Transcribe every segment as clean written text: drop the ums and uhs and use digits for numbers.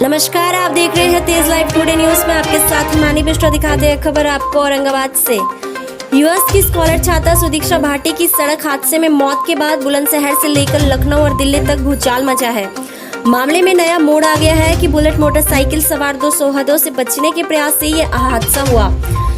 नमस्कार, आप देख रहे हैं तेज लाइव टुडे न्यूज में आपके साथ मानी बिष्ट। दिखा दे खबर आपको औरंगाबाद से। यूएस की स्कॉलर छात्रा सुदीक्षा भाटी की सड़क हादसे में मौत के बाद बुलंदशहर से लेकर लखनऊ और दिल्ली तक भूचाल मचा है। मामले में नया मोड़ आ गया है कि बुलेट मोटरसाइकिल सवार दो सोहादों से बचने के प्रयास से ये हादसा हुआ।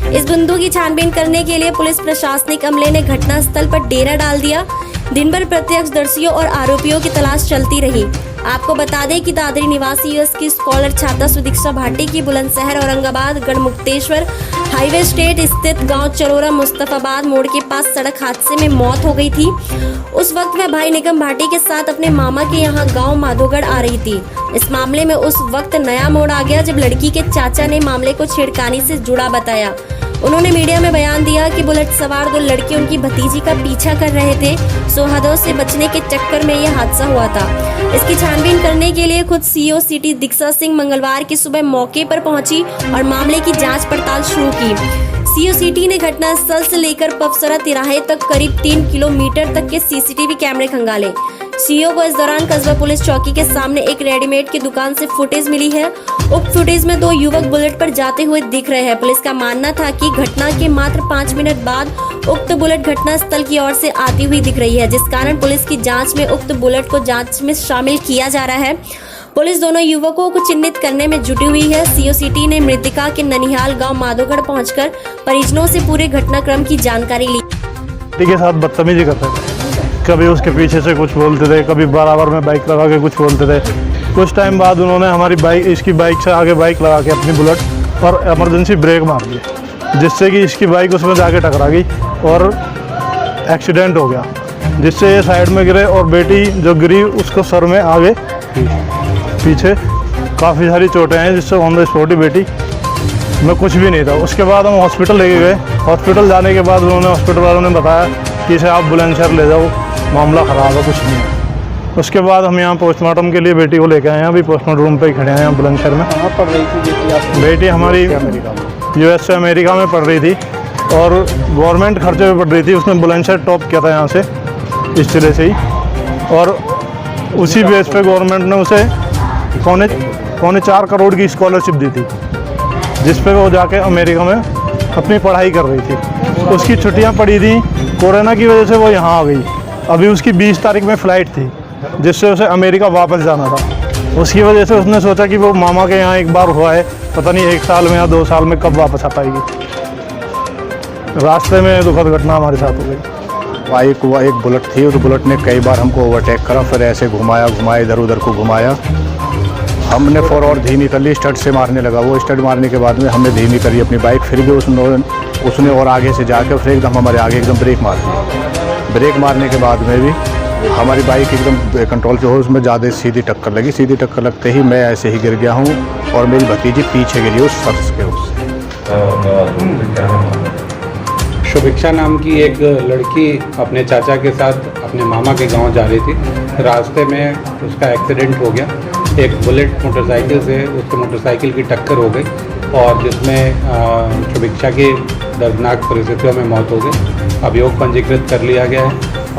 इस बिंदु की छानबीन करने के लिए पुलिस प्रशासनिक अमले ने घटनास्थल पर डेरा डाल दिया। दिन भर प्रत्यक्षदर्शियों और आरोपियों की तलाश चलती रही। आपको बता दें कि दादरी निवासी यूएस की स्कॉलर छात्रा सुदीक्षा भाटी की बुलंदशहर औरंगाबाद गढ़मुक्तेश्वर हाईवे स्टेट स्थित गांव चरोरा मुस्तफाबाद मोड़ के पास सड़क हादसे में मौत हो गई थी। उस वक्त वह भाई निगम भाटी के साथ अपने मामा के यहां गांव माधोगढ़ आ रही थी। इस मामले में उस वक्त नया मोड़ आ गया जब लड़की के चाचा ने मामले को छेड़खानी से जुड़ा बताया। उन्होंने मीडिया में बयान दिया कि बुलेट सवार दो लड़के उनकी भतीजी का पीछा कर रहे थे। सोहादों से बचने के चक्कर में यह हादसा हुआ था। इसकी छानबीन करने के लिए खुद सीओ सिटी दीक्षा सिंह मंगलवार की सुबह मौके पर पहुंची और मामले की जांच पड़ताल शुरू की। सीओ सिटी ने घटनास्थल से लेकर पफसरा तिराहे तक करीब 3 किलोमीटर तक के सीसीटीवी कैमरे खंगाले। सीओ को इस दौरान कस्बा पुलिस चौकी के सामने एक रेडीमेड की दुकान से फुटेज मिली है। उक्त फुटेज में 2 युवक बुलेट पर जाते हुए दिख रहे हैं। पुलिस का मानना था कि घटना के मात्र 5 मिनट बाद उक्त बुलेट घटनास्थल की ओर से आती हुई दिख रही है, जिस कारण पुलिस की जांच में उक्त बुलेट को जांच में शामिल किया जा रहा है। पुलिस दोनों युवकों को चिन्हित करने में जुटी हुई है। सीओ सिटी ने मृतका के ननिहाल गांव माधोगढ़ पहुंचकर परिजनों से पूरे घटनाक्रम की जानकारी ली। के साथ बदतमीजी करते थे, कभी उसके पीछे से कुछ बोलते थे, कभी बराबर में बाइक लगा के कुछ बोलते थे। कुछ टाइम बाद उन्होंने हमारी बाइक, इसकी बाइक से आगे बाइक लगा के अपनी बुलेट और इमरजेंसी ब्रेक मार दी, जिससे कि इसकी बाइक उसमें जाके टकरा गई और एक्सीडेंट हो गया, जिससे ये साइड में गिरे और बेटी जो गिरी उसको सर में आगे पीछे काफ़ी सारी चोटें हैं, जिससे ऑन द स्पॉट ही बेटी में कुछ भी नहीं था। उसके बाद हम हॉस्पिटल लेके गए। हॉस्पिटल जाने के बाद उन्होंने हॉस्पिटल वालों ने बताया कि इसे आप बुलंदशहर ले जाओ, मामला ख़राब है, कुछ नहीं है। उसके बाद हम यहाँ पोस्टमार्टम के लिए बेटी को लेके आए हैं। अभी पोस्टमार्टम रूम पे ही खड़े हैं यहाँ बुलंदशहर में। कहाँ पढ़ रही थी बेटी? बेटी हमारी यूएस से अमेरिका में पढ़ रही थी और गवर्नमेंट खर्चे में पढ़ रही थी। उसने बुलंदशहर टॉप किया था यहाँ से, इस तरह से ही, और उसी बेस पे गवर्नमेंट ने उसे पौने 4 करोड़ की स्कॉलरशिप दी थी, जिस पे वो जाके अमेरिका में अपनी पढ़ाई कर रही थी। उसकी छुट्टियां पड़ी थी, कोरोना की वजह से वो यहाँ आ गई। अभी उसकी 20 तारीख में फ़्लाइट थी, जिससे उसे अमेरिका वापस जाना था। उसकी वजह से उसने सोचा कि वो मामा के यहाँ एक बार हुआ है, पता नहीं 1 साल में या 2 साल में कब वापस आ पाएगी। रास्ते में दुखद घटना हमारे साथ हो गई। एक बुलेट थी, उस बुलेट ने कई बार हमको ओवरटेक करा, फिर ऐसे घुमाया इधर उधर को घुमाया। हमने फॉर और धीमी कर ली, स्टड से मारने लगा। वो स्टड मारने के बाद में हमने धीमी करी अपनी बाइक, फिर भी उसने और आगे से जाकर फिर एकदम हमारे आगे एकदम ब्रेक मार दी। ब्रेक मारने के बाद में भी हमारी बाइक एकदम कंट्रोल से हो, उसमें ज़्यादा सीधी टक्कर लगी। सीधी टक्कर लगते ही मैं ऐसे ही गिर गया हूँ और मेरी भतीजी पीछे गिरी उस शख्स के उससे। शुभिक्षा नाम की एक लड़की अपने चाचा के साथ अपने मामा के गांव जा रही थी। रास्ते में उसका एक्सीडेंट हो गया। एक बुलेट मोटरसाइकिल से उसके मोटरसाइकिल की टक्कर हो गई और जिसमें शुभिक्षा की दर्दनाक परिस्थितियों में मौत हो गई। अभियोग पंजीकृत कर लिया गया है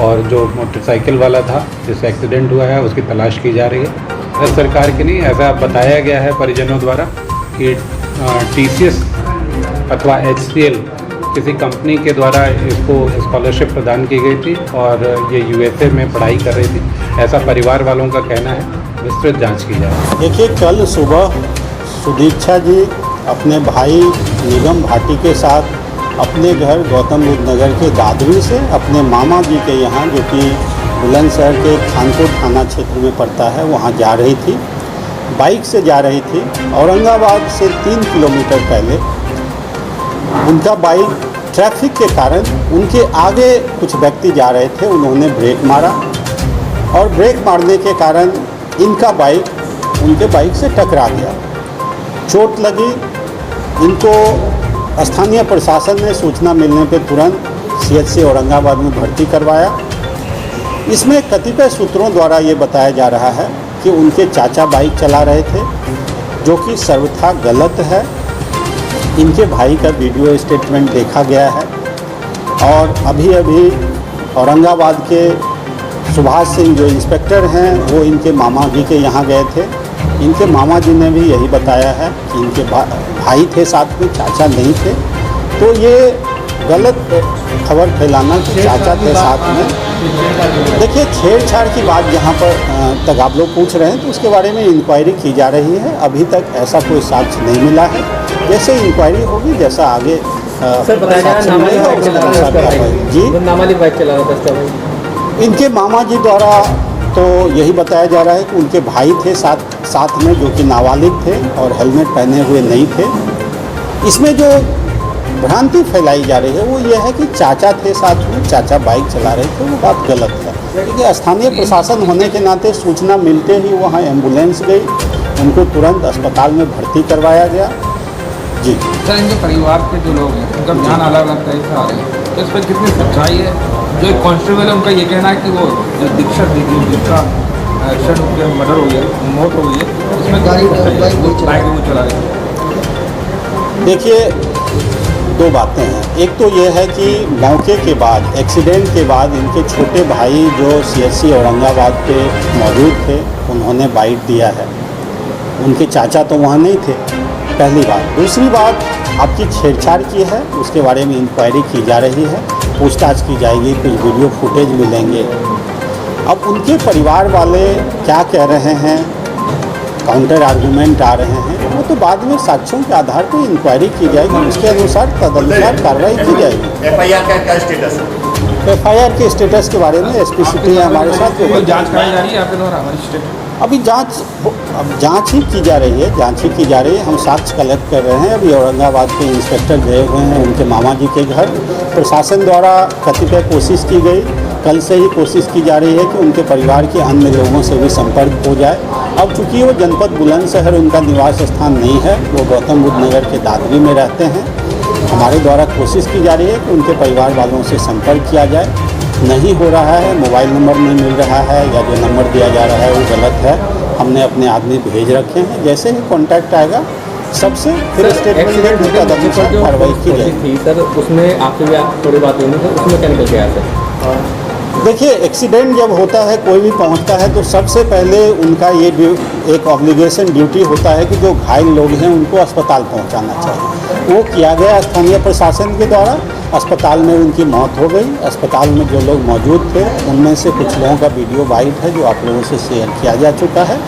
और जो मोटरसाइकिल वाला था जिससे एक्सीडेंट हुआ है उसकी तलाश की जा रही है। सरकार की नहीं, ऐसा बताया गया है परिजनों द्वारा कि TCS अथवा HCL किसी कंपनी के द्वारा इसको स्कॉलरशिप प्रदान की गई थी और ये USA में पढ़ाई कर रही थी, ऐसा परिवार वालों का कहना है। विस्तृत जांच की जाए। देखिए, कल सुबह सुदीक्षा जी अपने भाई निगम भाटी के साथ अपने घर गौतम बुद्ध नगर के दादरी से अपने मामा जी के यहाँ, जो कि बुलंदशहर के खानपुर थाना क्षेत्र में पड़ता है, वहाँ जा रही थी। बाइक से जा रही थी। औरंगाबाद से 3 किलोमीटर पहले उनका बाइक ट्रैफिक के कारण उनके आगे कुछ व्यक्ति जा रहे थे, उन्होंने ब्रेक मारा और ब्रेक मारने के कारण इनका बाइक उनके बाइक से टकरा गया। चोट लगी। इनको स्थानीय प्रशासन ने सूचना मिलने पर तुरंत CHC औरंगाबाद में भर्ती करवाया। इसमें कतिपय सूत्रों द्वारा ये बताया जा रहा है कि उनके चाचा बाइक चला रहे थे, जो कि सर्वथा गलत है। इनके भाई का वीडियो स्टेटमेंट देखा गया है और अभी औरंगाबाद के सुभाष सिंह जो इंस्पेक्टर हैं, वो इनके मामा जी के यहाँ गए थे इनके मामा जी ने भी यही बताया है कि इनके भाई थे साथ में, चाचा नहीं थे। तो ये गलत खबर फैलाना कि चाचा थे साथ में। देखिए, छेड़छाड़ की बात जहाँ पर तक आप लोग पूछ रहे हैं तो उसके बारे में इंक्वायरी की जा रही है। अभी तक ऐसा कोई साक्ष्य नहीं मिला है। जैसे इंक्वायरी होगी, जैसा आगे सर बताया जा रहा है जी नाबालिग बाइक चला रहा था इसका भाई। इनके मामा जी द्वारा तो यही बताया जा रहा है कि उनके भाई थे साथ में, जो कि नाबालिग थे और हेलमेट पहने हुए नहीं थे। इसमें जो भ्रांति फैलाई जा रही है वो ये है कि चाचा थे साथ में, चाचा बाइक चला रहे थे, वो बात गलत है। क्योंकि स्थानीय प्रशासन होने के नाते सूचना मिलते ही वहाँ एम्बुलेंस गई, उनको तुरंत अस्पताल में भर्ती करवाया गया। जी सर, इनके परिवार के जो लोग हैं उनका बयान अलग अलग तरह से आ रहे हैं, तो इस पर कितनी सच्चाई है? जो एक कांस्टेबल है उनका ये कहना है कि वो जो दीक्षा दीदी जिसका एक्सीडेंट हो गया, मर्डर हो गया, मौत हो गई है, उसमें बाइक वो चला रहे हैं। देखिए, दो बातें हैं। एक तो ये है कि मौके के बाद, एक्सीडेंट के बाद इनके छोटे भाई जो CHC औरंगाबाद पे मौजूद थे, उन्होंने बाइट दिया है। उनके चाचा तो वहाँ नहीं थे, पहली बात। दूसरी बात, आपकी छेड़छाड़ की है, उसके बारे में इंक्वायरी की जा रही है, पूछताछ की जाएगी, कुछ वीडियो फुटेज मिलेंगे। अब उनके परिवार वाले क्या कह रहे हैं, काउंटर आर्गूमेंट आ रहे हैं, वो तो बाद में साक्ष्यों के आधार पर इंक्वायरी की जाएगी, उसके अनुसार तदनुसार कार्रवाई की जाएगी। FIR का क्या स्टेटस है? FIR के स्टेटस के बारे में SP सिटी हमारे साथ जाँच कराई जा रही है आपके द्वारा हमारी स्टेट? अभी जांच ही की जा रही है, हम साक्ष्य कलेक्ट कर रहे हैं। अभी औरंगाबाद के इंस्पेक्टर गए हुए हैं उनके मामा जी के घर। प्रशासन द्वारा कतिपय कोशिश की गई, कल से ही कोशिश की जा रही है कि उनके परिवार के अन्य लोगों से भी संपर्क हो जाए। अब चूँकि वो जनपद बुलंदशहर उनका निवास स्थान नहीं है, वो गौतम बुद्ध नगर के दादरी में रहते हैं। हमारे द्वारा कोशिश की जा रही है कि उनके परिवार वालों से संपर्क किया जाए। नहीं हो रहा है, मोबाइल नंबर नहीं मिल रहा है, या जो नंबर दिया जा रहा है वो गलत है। हमने अपने आदमी भेज रखे हैं, जैसे ही कॉन्टैक्ट आएगा सबसे फिर स्टेटमेंट तदनुसार कार्रवाई की जाएगी। सर उसमें आपसे भी आप थोड़ी बात हुई थी, उसमें क्या निकल के आया सर? देखिए, एक्सीडेंट जब होता है, कोई भी पहुंचता है, तो सबसे पहले उनका ये एक ऑब्लिगेशन ड्यूटी होता है कि जो घायल लोग हैं उनको अस्पताल पहुंचाना चाहिए। वो किया गया स्थानीय प्रशासन के द्वारा। अस्पताल में उनकी मौत हो गई। अस्पताल में जो लोग मौजूद थे उनमें से कुछ लोगों का वीडियो बाइट है जो आप लोगों से शेयर किया जा चुका है।